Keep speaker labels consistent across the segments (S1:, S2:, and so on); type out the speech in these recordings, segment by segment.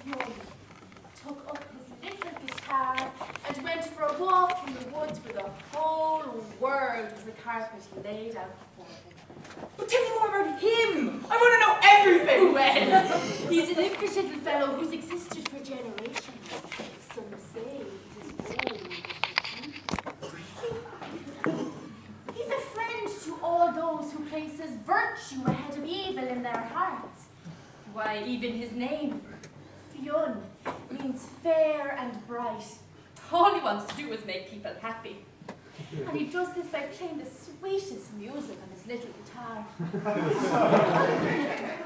S1: Fionn took up his little guitar and went for a walk in the woods where the whole world was a carpet laid out before him.
S2: But tell me more about him! I want to know everything!
S1: Well, he's an impish little fellow who's existed for generations. Some say he's as old. He's a friend to all those who places virtue ahead of evil in their hearts. Why, even his name, Fionn, means fair and bright. All he wants to do is make people happy. And he does this by playing the sweetest music on his little guitar.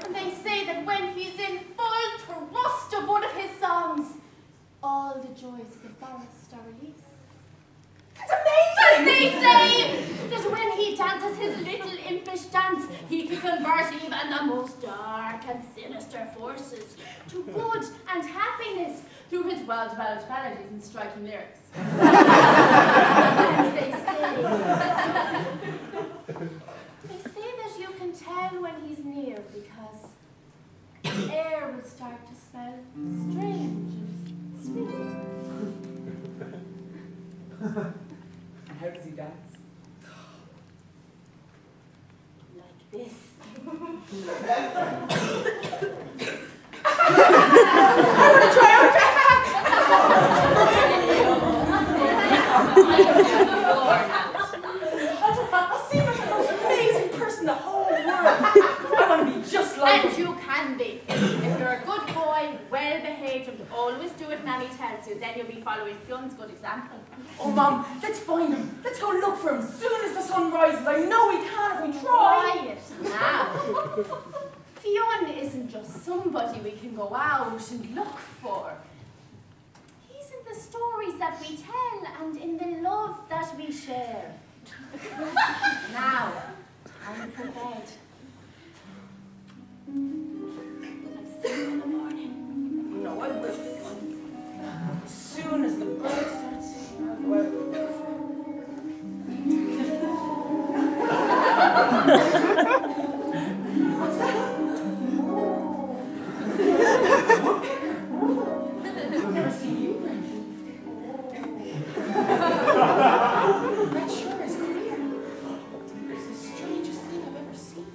S1: And they say that when he's in full thrust of one of his songs, all the joys of the forest are released.
S2: That's amazing!
S1: But they say that when he dances his little impish dance, he can convert even the most dark and sinister forces to good and happiness through his well-developed melodies and striking lyrics. And they say that you can tell when he's near because the air will start to smell strange and sweet.
S2: And how does he dance?
S1: Like this.
S2: I want to try! I'll see him as the most amazing person in the whole world. I want to be just like him.
S1: And you can be. If you're a good boy, well-behaved, and always do it Nanny tells you, then you'll be following Fionn's good example.
S2: Oh, Mom, let's find him. Let's go look for him as soon as the sun rises. I know we can if we try.
S1: Quiet now. Fionn isn't just somebody we can go out and look for. He's in the stories that we tell and in the love that we share. Now, time for bed. I'll see you in the morning.
S2: No, I will. As soon as the birds start singing, I'll go out and look for him. What's that? I've never seen you, Brent. That sure is queer. It's the strangest thing I've ever seen.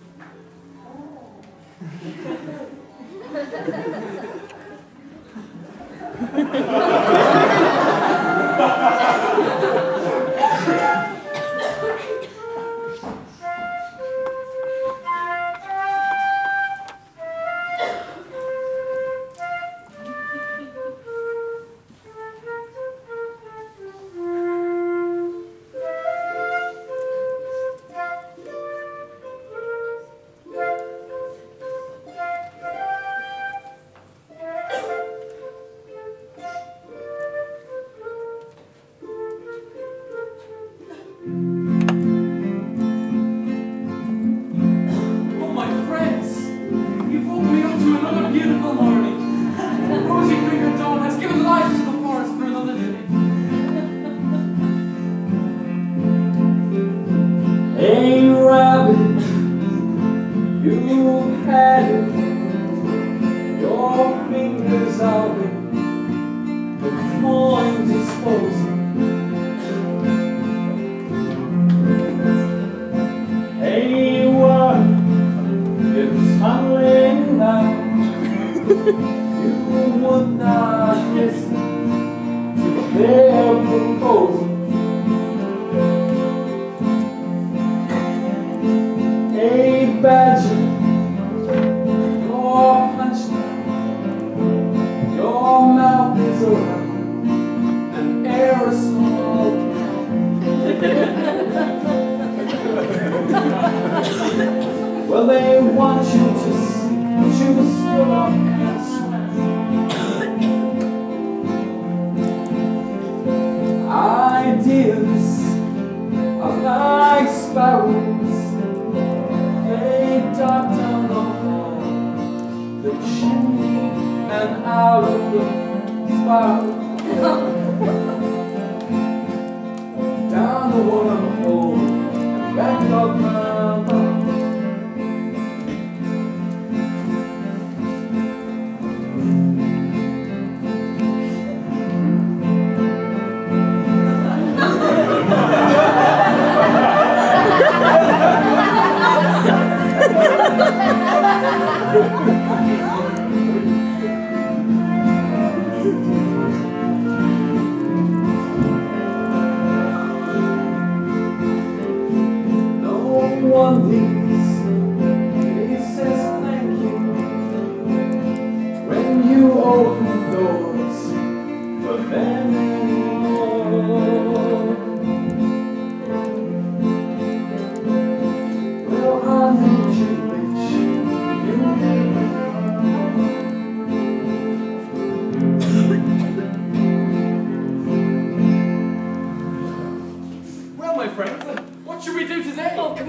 S3: Well, they want you to see that you stood up and swam. Ideas are like sparrows, they dart down the chimney and out of the spiral. Down the waterhole and back up my bum.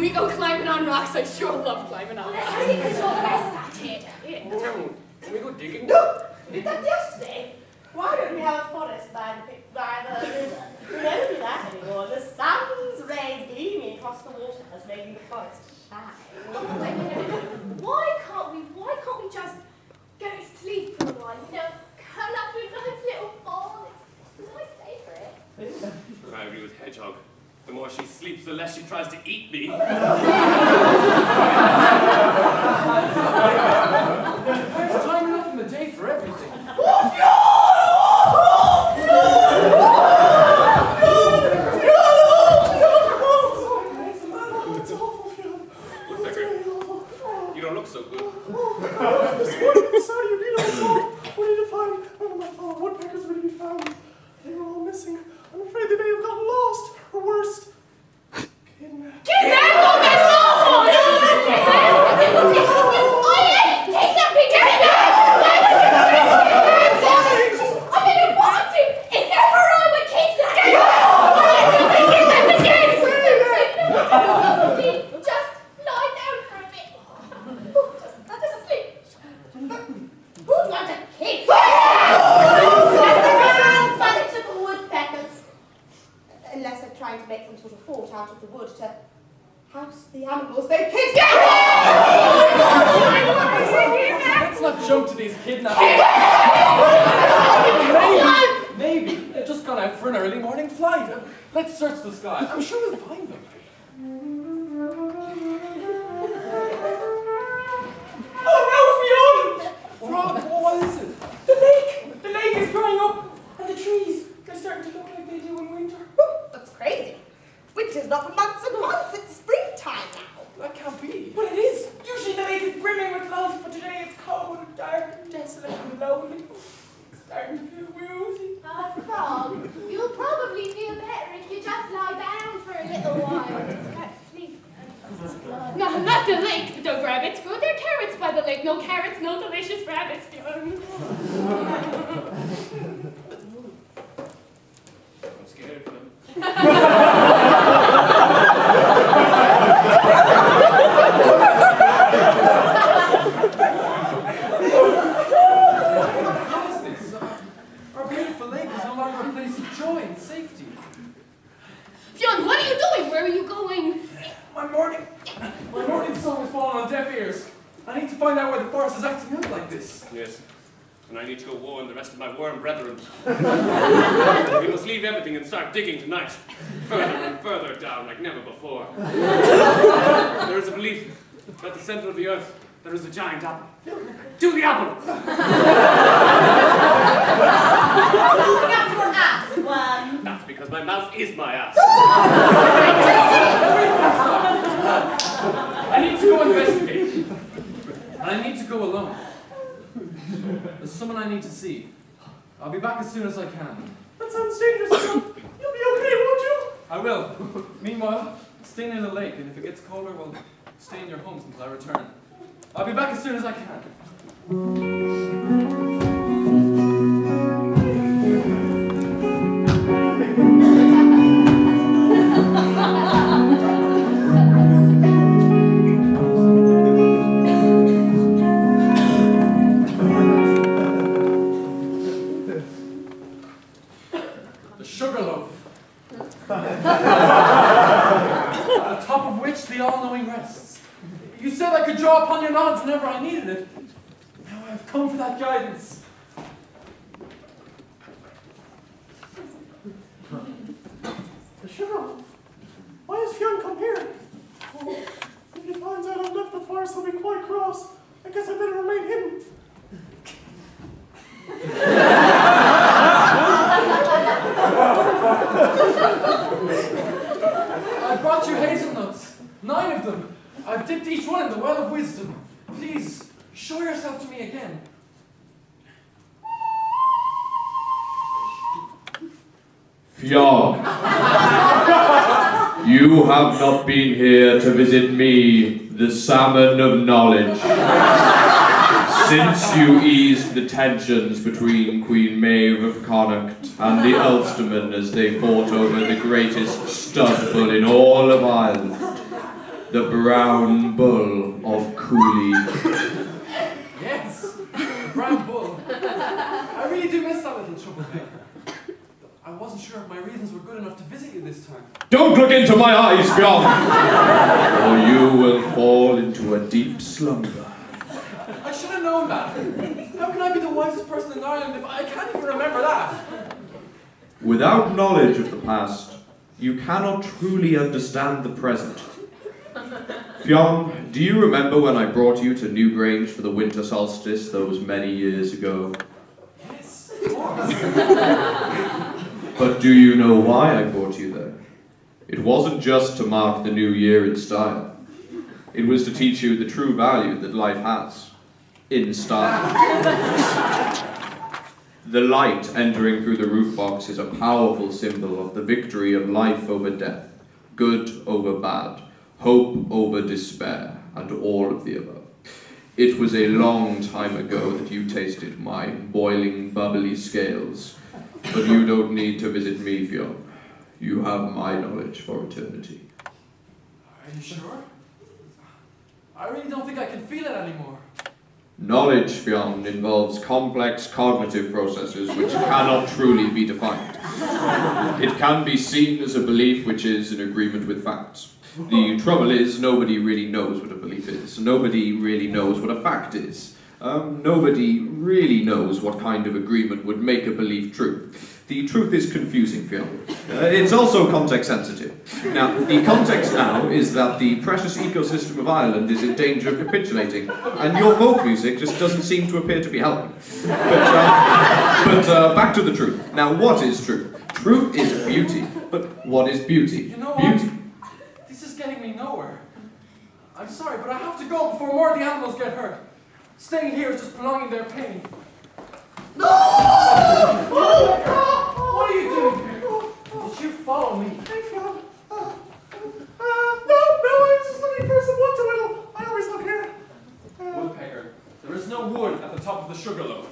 S1: we go climbing on rocks. I sure love climbing on rocks. I think it's all the best at it.
S4: Can we go digging?
S2: No! We did that yesterday. Why don't we have a forest by the river? We don't do that anymore. The sun's rays gleaming across the water is making the forest shine.
S1: Why can't we just go to sleep for a while? You know, curl up in a nice little ball. It's a nice day for it.
S4: I agree with Hedgehog. The more she sleeps, the less she tries to eat me.
S3: There's time enough in the day for everything.
S4: You don't look so good.
S5: This morning, sorry, you really sorry. We need to find one of my fellow woodpeckers really be found. They were all missing. I'm afraid they may have gotten lost, or worse, kidnapped.
S1: Kidnapped? Oh, that's awful! Kidnapping! I didn't want to! If ever I would kidnap you! Just lie down for a bit. Just sleep. Who'd want a kid?
S2: Bunch of woodpeckers. Unless they're trying to make some sort of fort out of the wood to house the animals they kidnapped.
S3: Let's not jump to these kidnappings. Maybe they've just gone out for an early morning flight. Let's search the sky. I'm sure we'll find them.
S5: Oh no, Fionn!
S3: What is it?
S5: The lake! The lake is growing up, and the trees, they're starting to look like they do in winter.
S2: That's crazy. Winter's not for months and months. It's springtime now.
S3: That can't be.
S5: But it is. Usually the lake is brimming with life, but today it's cold and dark and desolate and lonely. It's starting to feel woozy.
S1: Frog, you'll probably feel better if you just lie down for a little while. Just go to sleep. No, not the lake. The rabbits grow their carrots by the lake. No carrots, no delicious rabbits.
S4: I'm scared of them.
S3: Our beautiful lake is no longer a place of joy and safety.
S1: Fionn, what are you doing? Where are you going?
S3: My morning song has fallen on deaf ears. I need to find out why the forest is acting out like this.
S4: Yes. And I need to go warn the rest of my worm brethren. We must leave everything and start digging tonight. Further and further down like never before. There is a belief that at the center of the earth there is a giant apple. To the apple!
S2: Looking up to an ass, one.
S4: That's because my mouth is my ass.
S3: I need to go investigate. And I need to go alone. There's someone I need to see. I'll be back as soon as I can.
S5: That sounds dangerous, Fionn. You'll be okay, won't you?
S3: I will. Meanwhile, stay near the lake, and if it gets colder, well, stay in your homes until I return. I'll be back as soon as I can. The sugar loaf. At the top of which the all-knowing rests. You said I could draw upon your knowledge whenever I needed it. Now I have come for that guidance.
S5: The sugar. Why has Fionn come here? Oh, if he finds out I've left the forest, he'll be quite cross. I guess I better remain hidden.
S3: I brought you hazelnuts. 9 of them. I've dipped each one in the well of wisdom. Please, show yourself to me again.
S6: Fionn, you have not been here to visit me, the salmon of knowledge. Since you eased the tensions between Queen Maeve of Connacht and the Ulstermen as they fought over the greatest stud bull in all of Ireland, the brown bull of Cooley.
S3: Yes, the brown bull. I really do miss that little troublemaker. I wasn't sure if my reasons were good enough to visit you this time.
S6: Don't look into my eyes, Fionn, or you will fall into a deep slumber.
S3: I should have known that. How can I be the wisest person in Ireland if I can't even remember that?
S6: Without knowledge of the past, you cannot truly understand the present. Fionn, do you remember when I brought you to Newgrange for the winter solstice those many years ago?
S3: Yes, of course.
S6: But do you know why I brought you there? It wasn't just to mark the new year in style. It was to teach you the true value that life has. In style. The light entering through the roof box is a powerful symbol of the victory of life over death, good over bad, hope over despair, and all of the above. It was a long time ago that you tasted my boiling, bubbly scales, but you don't need to visit me, Fionn. You have my knowledge for eternity.
S3: Are you sure? I really don't think I can feel it anymore.
S6: Knowledge, Fionn, involves complex cognitive processes which cannot truly be defined. It can be seen as a belief which is in agreement with facts. The trouble is, nobody really knows what a belief is. Nobody really knows what a fact is. Nobody really knows what kind of agreement would make a belief true. The truth is confusing, Fionn. It's also context sensitive. Now, the context now is that the precious ecosystem of Ireland is in danger of capitulating, and your folk music just doesn't seem to appear to be helping. But back to the truth. Now, what is truth? Truth is beauty. But what is beauty?
S3: You know
S6: Beauty.
S3: what? This is getting me nowhere. I'm sorry, but I have to go before more of the animals get hurt. Staying here is just prolonging their pain.
S5: No!
S3: What are you doing here? Did you follow me?
S5: Hey, Fionn. No, I was just looking for some wood to whittle. I always look here.
S3: Woodpecker, there is no wood at the top of the sugar loaf.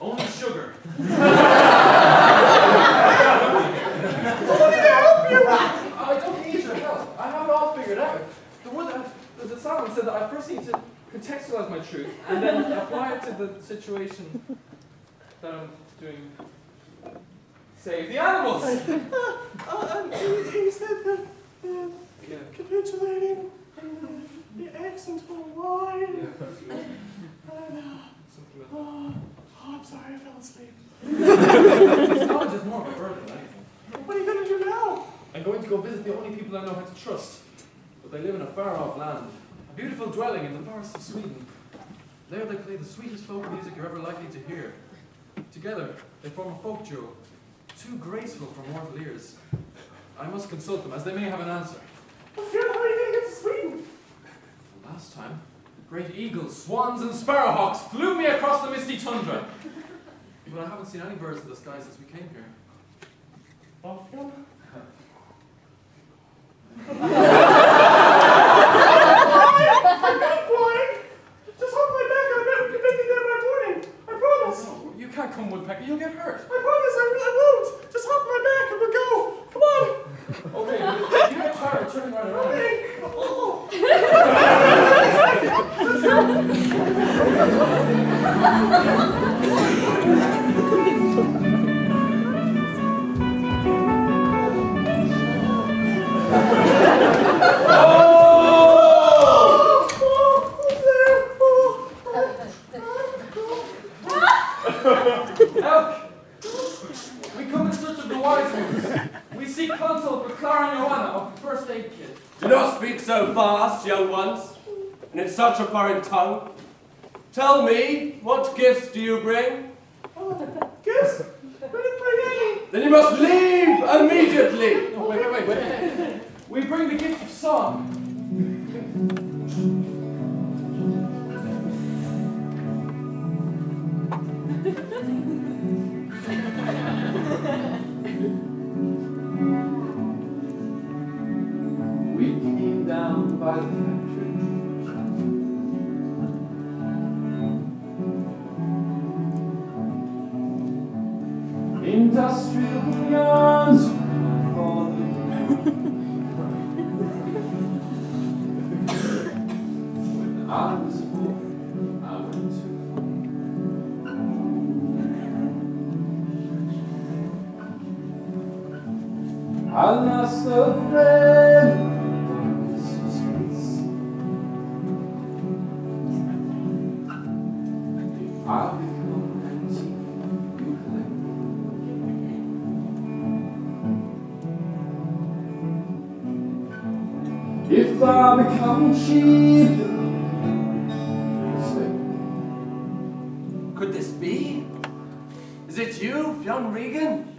S3: Only sugar.
S5: Let me help you.
S3: I don't need your help. I have it all figured out. The salmon said that I first need to contextualize my truth and then apply it to the situation that I'm doing. Save the animals!
S5: He said that capitulating the accent on Y. I'm sorry, I fell asleep.
S3: This knowledge is more of a burden than anything.
S5: What are you going to do now?
S3: I'm going to go visit the only people I know how to trust. But they live in a far-off land. A beautiful dwelling in the forests of Sweden. There they play the sweetest folk music you're ever likely to hear. Together, they form a folk duo, too graceful for mortal ears. I must consult them, as they may have an answer.
S5: Well, Fionn, how are you going to get to Sweden?
S3: Last time, great eagles, swans, and sparrowhawks flew me across the misty tundra. But I haven't seen any birds in the sky since we came here.
S5: Oh, Fionn.
S3: Can't come, Woodpecker, you'll get hurt.
S5: I promise I won't. Just hop on my back and we'll go. Come on.
S3: Okay, if you get tired, turn right around.
S5: Okay.
S3: Help! We come in search of the wise ones. We seek counsel for Clara and Joanna of the first aid kit.
S7: Do not speak so fast, young ones, and in such a foreign tongue. Tell me, what gifts do you bring?
S5: Gifts? We didn't bring any.
S7: Then you must leave immediately.
S3: No, wait. We bring the gift of song. We came down by the factory. Industrial yarns for the
S8: I lost a friend. I'll become empty, you claim. If I become cheap,
S7: Could this be? Is it you, Fionn Regan?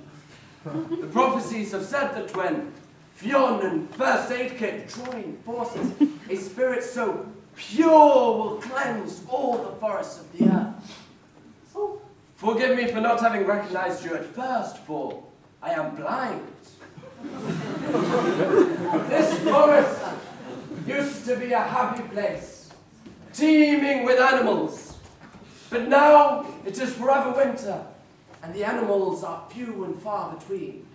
S7: The prophecies have said that when Fionn and First Aid Kit join forces, a spirit so pure will cleanse all the forests of the earth. So, forgive me for not having recognized you at first, for I am blind. This forest used to be a happy place, teeming with animals, but now it is forever winter, and the animals are few and far between.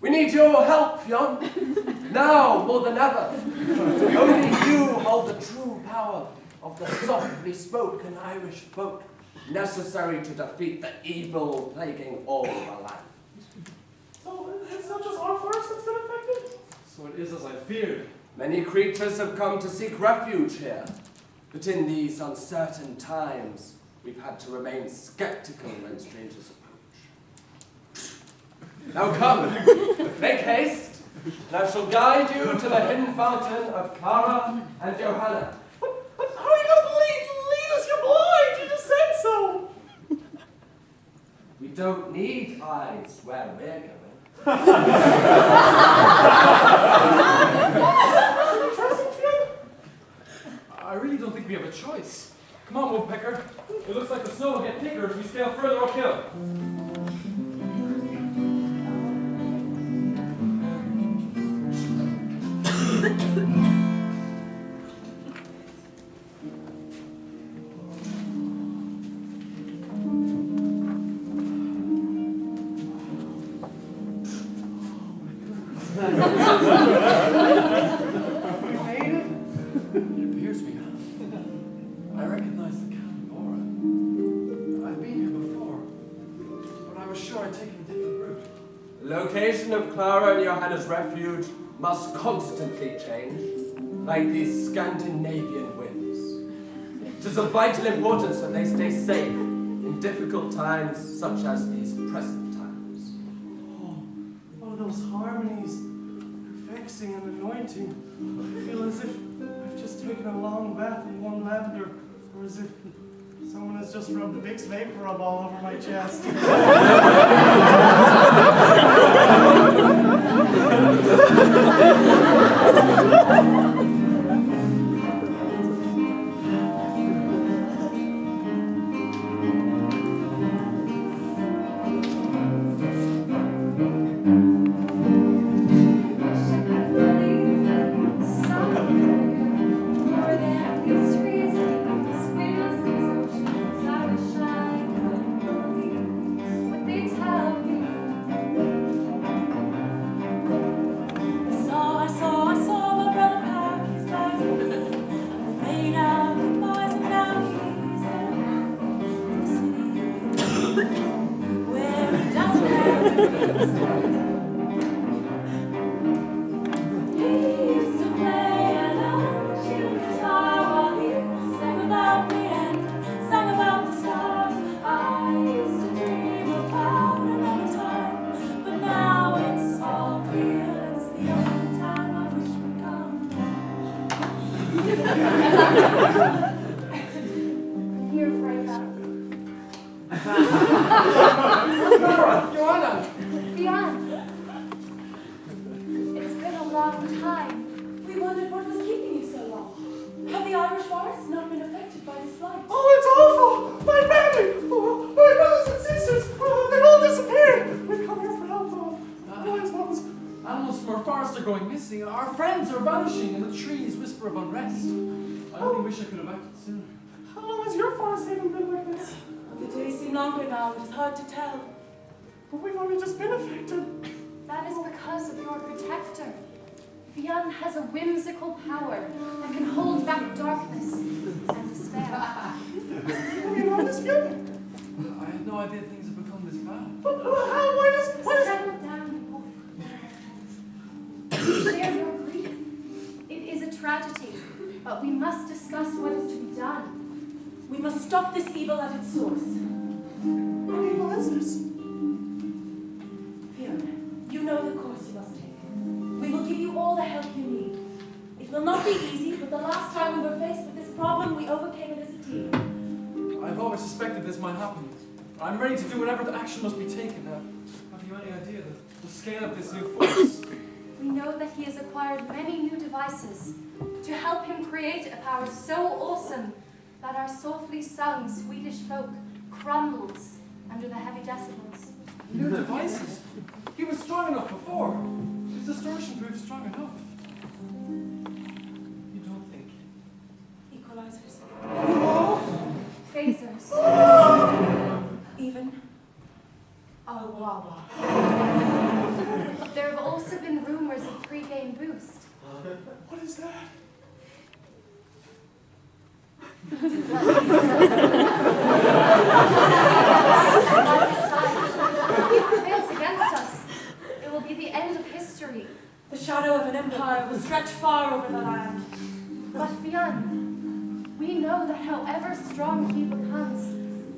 S7: We need your help, Fionn, now more than ever. Only you hold the true power of the softly spoken Irish folk, necessary to defeat the evil plaguing all the land.
S5: So it's not just our forest that's been affected?
S3: So it is as I feared.
S7: Many creatures have come to seek refuge here, but in these uncertain times, we've had to remain skeptical when strangers approach. Now come, make haste, and I shall guide you to the hidden fountain of Clara and Johanna.
S5: But how are you going to lead us? You're blind! You just said so!
S7: We don't need eyes where we're going.
S3: I really don't think we have a choice. Come on, Woodpecker. It looks like the snow will get thicker as we scale further uphill.
S7: Location of Clara and Johanna's refuge must constantly change, like these Scandinavian winds. It is of vital importance that they stay safe in difficult times such as these present times.
S5: Oh, those harmonies, vexing and anointing. I feel as if I've just taken a long bath in warm lavender, or as if someone has just rubbed Vicks Vapor Rub all over my chest.
S1: Fionn has a whimsical power that can hold back darkness and despair.
S5: Have you noticed, Fionn?
S3: I had no idea things had become this bad.
S5: But how? Why does
S1: Settle down, boy. tragedy, but we must discuss what is to be done.
S2: We must stop this evil at its source.
S5: What evil is this?
S2: Fionn, you know the course you must take. We will give you all the help you need. It will not be easy, but the last time we were faced with this problem, we overcame it as a team.
S3: I've always suspected this might happen. I'm ready to do whatever the action must be taken. Have you any idea the scale of this new force?
S1: We know that he has acquired many new devices to help him create a power so awesome that our softly sung Swedish folk crumbles under the heavy decibels.
S3: New devices? He was strong enough before. His distortion proved strong enough. You don't think?
S2: Equalizers.
S1: Phasers.
S2: Even awoken.
S1: There have also been rumors of pre-game boost.
S5: What is that?
S1: If it fails against us, it will be the end of history.
S2: The shadow of an empire will stretch far over the land.
S1: But Fionn, we know that however strong he becomes,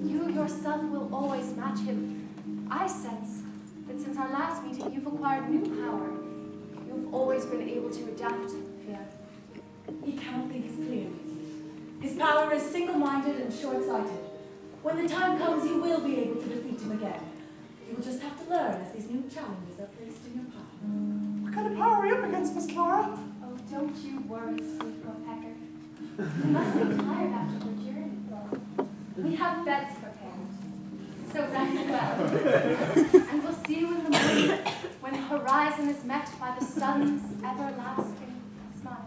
S1: you yourself will always match him. I sense that since our last meeting, you've acquired new power. You've always been able to adapt, Fionn.
S2: He cannot think as clearly. His power is single-minded and short-sighted. When the time comes, you will be able to defeat him again. You will just have to learn as these new challenges are placed in your path.
S5: What kind of power are we up against, Miss Clara?
S1: Oh, don't you worry, sweet woodpecker. You must be tired after the journey. We have beds prepared, so rest well. And we'll see you in the morning, when the horizon is met by the sun's everlasting smile.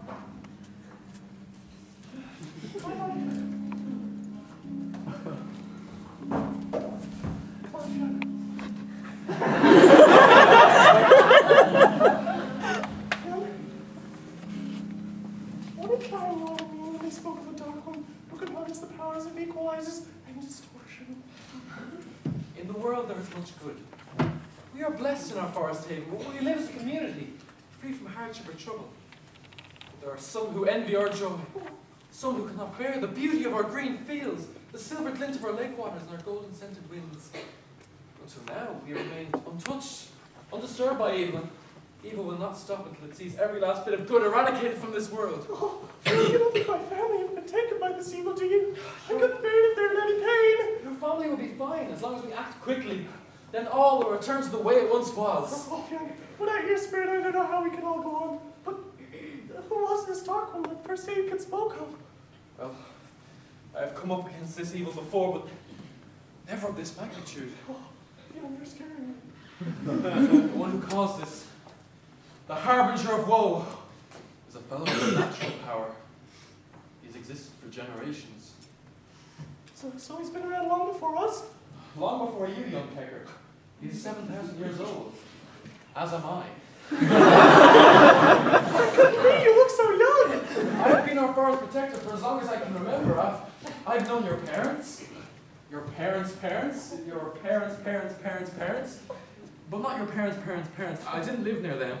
S5: What did Clara mean when they spoke of a dark one who could harness the powers of equalizers and distortion?
S3: In the world there is much good. We are blessed in our forest haven. We live as a community, free from hardship or trouble. But there are some who envy our joy. Some who cannot bear the beauty of our green fields, the silver glint of our lake waters, and our golden scented winds. Until now, we have remained untouched, undisturbed by evil, and evil will not stop until it sees every last bit of good eradicated from this world.
S5: Oh, you don't think my family have been taken by this evil, do you? I couldn't bear it if they're in any pain.
S3: Your family will be fine as long as we act quickly. Then all will return to the way it once was.
S5: Oh, Fionn, without your spirit, I don't know how we can all go on. But who was this dark one that First Aid spoke of?
S3: Well, I have come up against this evil before, but never of this magnitude.
S5: Oh, Fionn, you're scaring me.
S3: The one who caused this, the harbinger of woe, is a fellow with natural power. He's existed for generations.
S5: So he's been around long before us?
S3: Long before you, young pecker. He's 7,000 years old. As am I.
S5: I couldn't be, you look so young!
S3: I've been our forest protector for as long as I can remember. I've known your parents, your parents' parents, your parents' parents' parents' parents, but not your parents' parents' parents. I didn't live near them.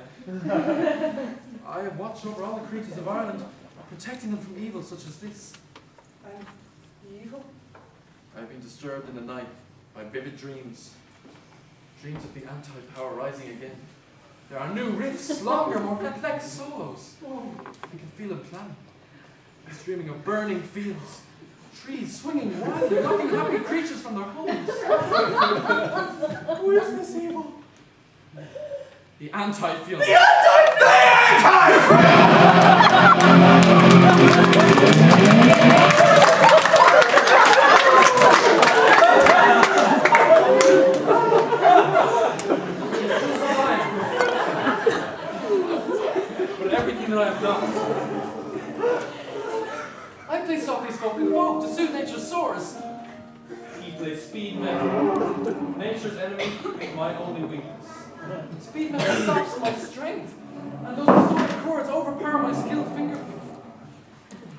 S3: I have watched over all the creatures of Ireland, protecting them from evil such as this.
S5: And evil?
S3: I've been disturbed in the night by vivid dreams. Dreams of the anti-power rising again. There are new riffs, longer, more complex solos. I can feel him planning. He's dreaming of burning fields, trees swinging wildly, knocking happy creatures from their homes.
S5: Who is this evil?
S3: The anti-Fionn.
S5: The
S3: But everything that I have done, I play softly spoken folk to suit nature's source. He plays speed metal, nature's enemy, my only weakness. Speed metal saps my strength, and those distorted chords overpower my skilled finger.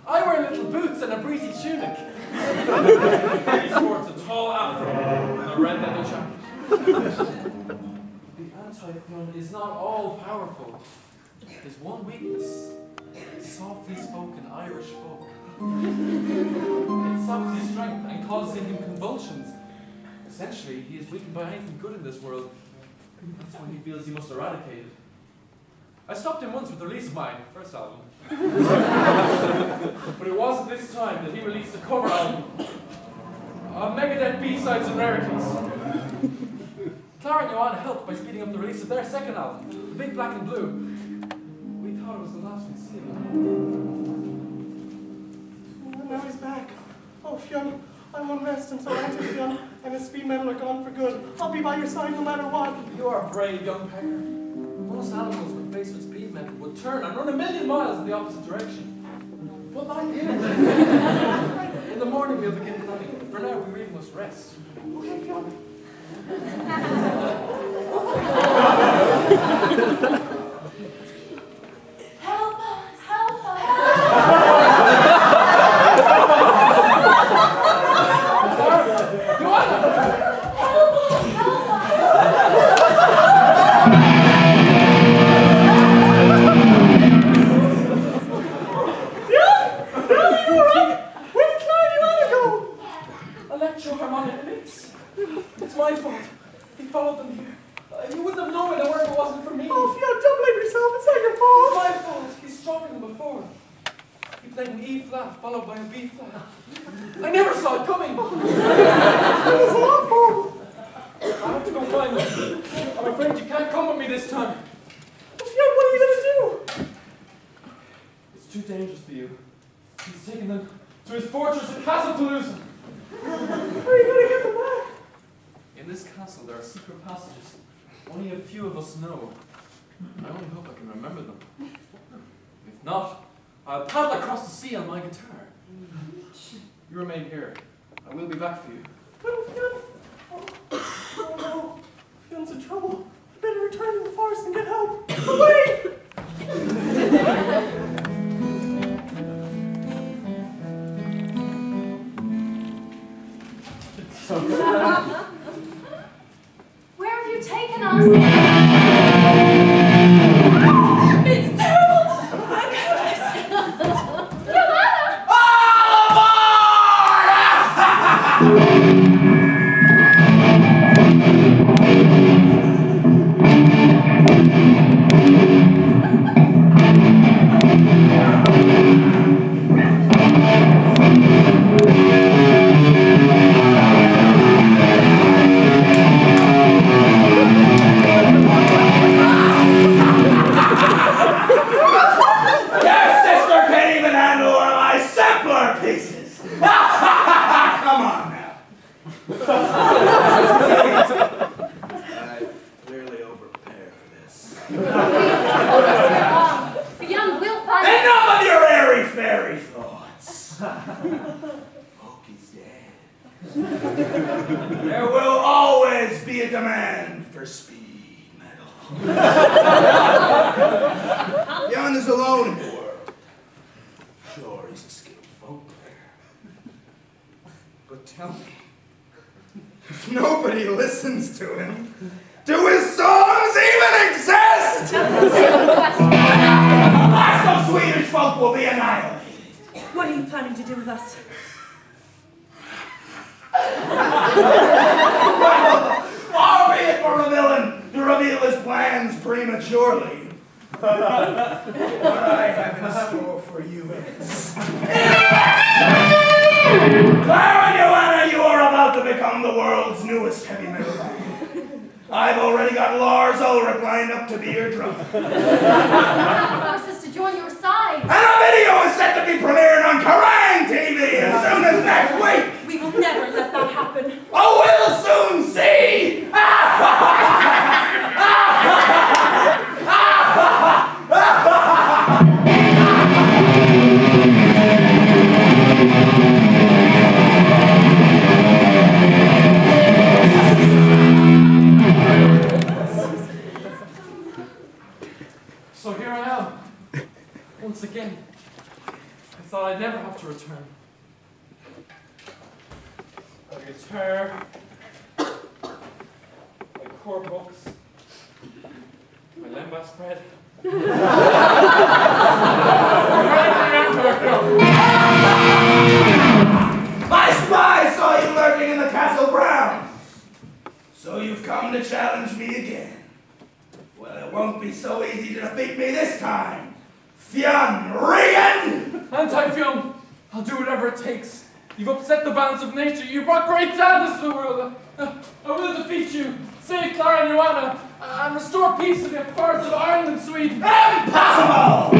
S3: I wear little boots and a breezy tunic. He sports a tall afro and a red leather jacket. The anti-Fionn is not all powerful. His one weakness, softly spoken Irish folk. It saps his strength and causes in him convulsions. Essentially, he is weakened by anything good in this world. That's when he feels he must eradicate it. I stopped him once with the release of my first album. But it wasn't this time that he released a cover album of Megadeth B-sides and rarities. Clara and Joanna helped by speeding up the release of their second album, The Big Black and Blue. We thought it was the last we'd see of him.
S5: And now he's back. Oh, Fionn, I won't rest until after Fionn and his speed metal are gone for good. I'll be by your side no matter what.
S3: You are a brave young pecker. Most animals, when faced with speed metal, would turn and run 1,000,000 miles in the opposite direction. But like you, in the morning we'll begin planning. For now, we really must rest.
S5: Okay, Fionn.
S1: Help us! Help us!
S3: It's my fault. He followed them here. You wouldn't have known where they were if it wasn't for me.
S5: Oh, Fionn, don't blame yourself. It's not your fault.
S3: It's my fault. He's stronger than before. He played an E flat followed by a B flat. I never saw it coming.
S5: It was awful.
S3: I have to go find them. I'm afraid you can't come with me this time.
S5: Fionn, what are you going to do?
S3: It's too dangerous for you. He's taken them to his fortress at Castle Palooza.
S5: How are you going to get them back?
S3: In this castle, there are secret passages only a few of us know. I only hope I can remember them. If not, I'll paddle across the sea on my guitar. You remain here. I will be back for you.
S5: But Fionn... Oh no. Fionn's in trouble. You better return to the forest and get help. Away!
S1: Where have you taken us? It's terrible! I can't. Joanna!
S9: There will always be a demand for speed metal. Fionn is alone in the world. Sure, he's a skilled folk player. But tell me, if nobody listens to him, do his songs even exist? The last of Swedish folk will be annihilated.
S2: What are you planning to do with us?
S9: Far be it for a villain to reveal his plans prematurely. What I have in store for you is... Clara and Joanna, you are about to become the world's newest heavy metal band. I've already got Lars Ulrich lined up to be your drummer.
S1: Force us to join your side.
S9: And a video is set to be premiered on Kerrang! TV as soon as next week.
S2: We will never let that happen.
S9: Oh, we'll soon see!
S3: So here I am. Once again. I thought I'd never have to return. My guitar, my core books, my lembas spread,
S9: My spies saw you lurking in the castle grounds. So you've come to challenge me again. Well, it won't be so easy to defeat me this time. Fionn Regan!
S3: Anti-Fionn, I'll do whatever it takes. You've upset the balance of nature. You brought great sadness to the world. I will defeat you, save Clara and Joanna, and restore peace to the forests of Ireland and Sweden.
S9: Impossible!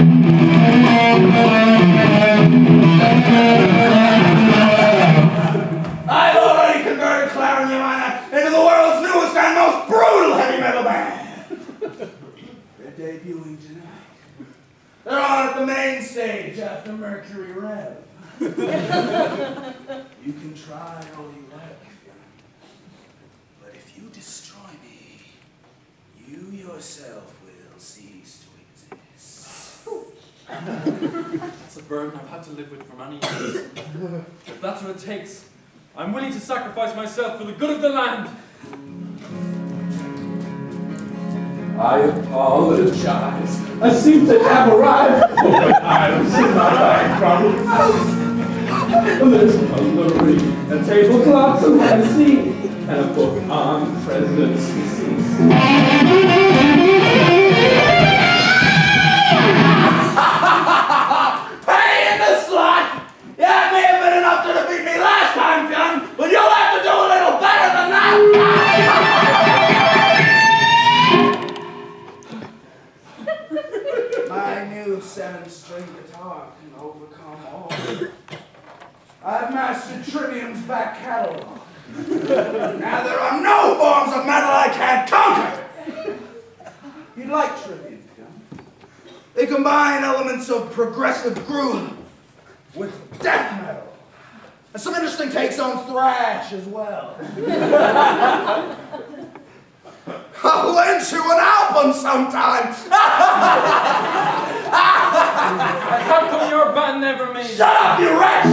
S9: I've already converted Clara and Joanna into the world's newest and most brutal heavy metal band. They're debuting tonight. They're on at the main stage after Mercury Rev. You can try all you like, but if you destroy me, you yourself will cease to exist.
S3: That's a burden I've had to live with for many years. If that's what it takes, I'm willing to sacrifice myself for the good of the land.
S8: I apologize. I seem to have arrived. Oh, my items in my background. There's cutlery and tablecloths of Hennessy and a book on President's decease.
S9: Pay in the slot! Yeah, it may have been enough to defeat me last time, Fionn, but you'll have to do a little better than that! My new 7-string guitar can overcome all. I've mastered Trivium's back catalog. Now there are no forms of metal I can't conquer! You'd like Trivium, Fionn? They combine elements of progressive groove with death metal. And some interesting takes on thrash as well. I'll lend you an album sometime!
S3: How come your band never made it?
S9: Shut up, you wretch!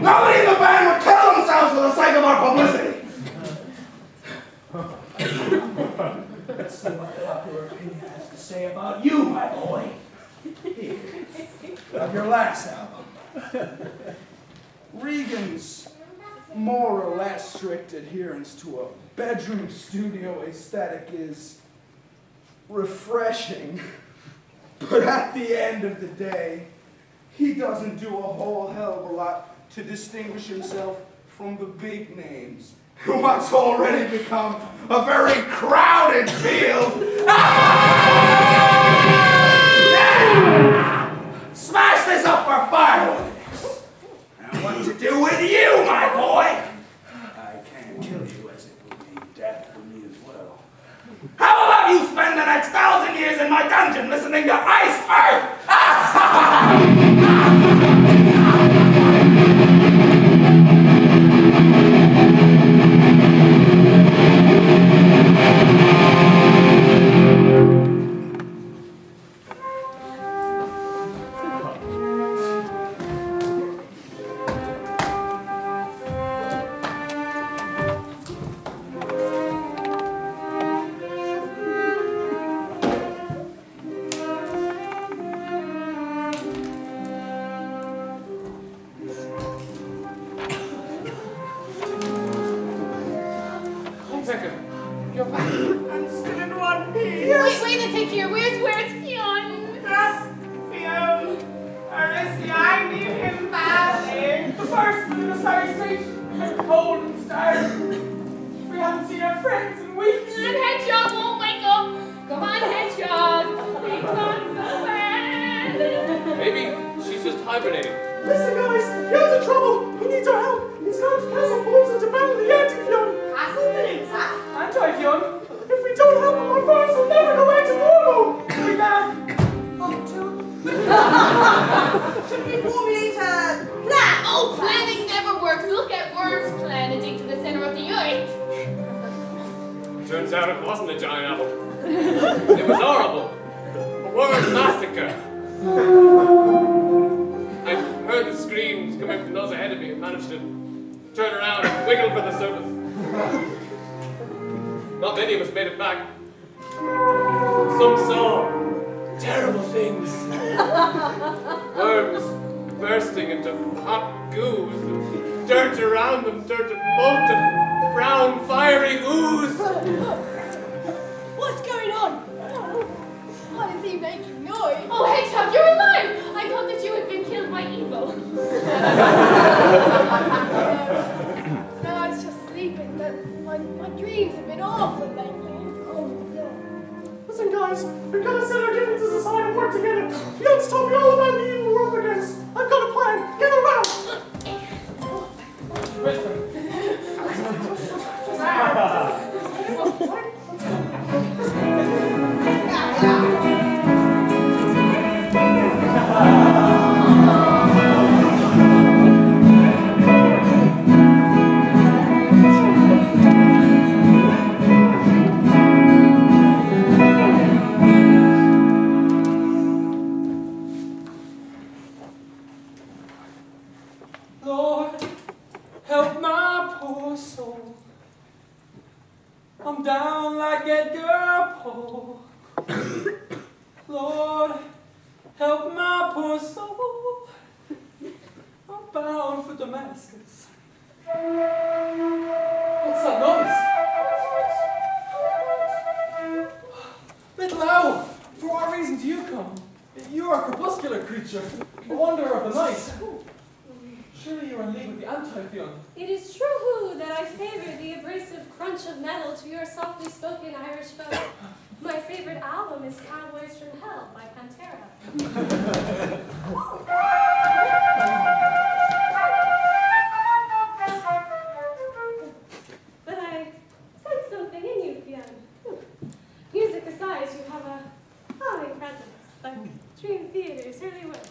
S9: Nobody in the band would kill themselves for the sake of our publicity! Let's see what popular opinion has to say about you, my boy. Here, of your last album. Regan's more or less strict adherence to a bedroom studio aesthetic is refreshing. But at the end of the day, he doesn't do a whole hell of a lot to distinguish himself from the big names. What's already become a very crowded field. Smash this up for fireworks. And what to do with you, my boy? I can't kill you as it would be death for me as well. How about you spend the next 1,000 years in my dungeon listening to Ice Earth?
S5: I'm still in one piece.
S1: Wait a tick here. Where's Fionn?
S5: Yes, Fionn. Alicia, I need him badly. The first in the sorry street is cold and starved. We haven't seen our friends in weeks.
S1: And Hedgehog won't wake up. Come on, Hedgehog. We've gone so well.
S4: Maybe she's just hibernating.
S5: Listen, guys, Fionn's in trouble. He needs our help. He's gone to Castle Bulls and to battle the anti-Fionn.
S1: Castle Bulls, huh?
S5: Anti-Fionn? If we don't help him, our farms will never go back to normal. We better
S10: Should we formulate a plan?
S1: Oh, planning never works. Look at worms planeting to the center of the earth.
S4: Turns out it wasn't a giant apple. It was horrible. A worm massacre. I heard the screams coming from those ahead of me and managed to turn around and wiggle for the surface. Not many of us made it back. Some saw terrible things. Worms bursting into hot goos, and dirt around them turned to molten, brown, fiery ooze.
S1: What's going on? Why is he making noise? Oh, Hedgehog, you're alive! I thought that you had been killed by evil. No, I was just sleeping, but my dreams have been awful lately. Oh, no.
S5: Listen, guys, we've got to set our differences aside and work together. Fionn's told me all about the evil we're up against. I've got a plan. Get around!
S8: Lord, help my poor soul. I'm down like Edgar Poe. Lord, help my poor soul. I'm bound for Damascus. What's that noise? Little owl, for what reason do you come? You are a crepuscular creature, a wanderer of the night. Surely you are in league with the anti-Fionn.
S11: It is true that I favor the abrasive crunch of metal to your softly spoken Irish folk. My favorite album is Cowboys from Hell by Pantera. But I sense something in you, Fionn. Music aside, you have a calming presence, like Dream Theater's early work.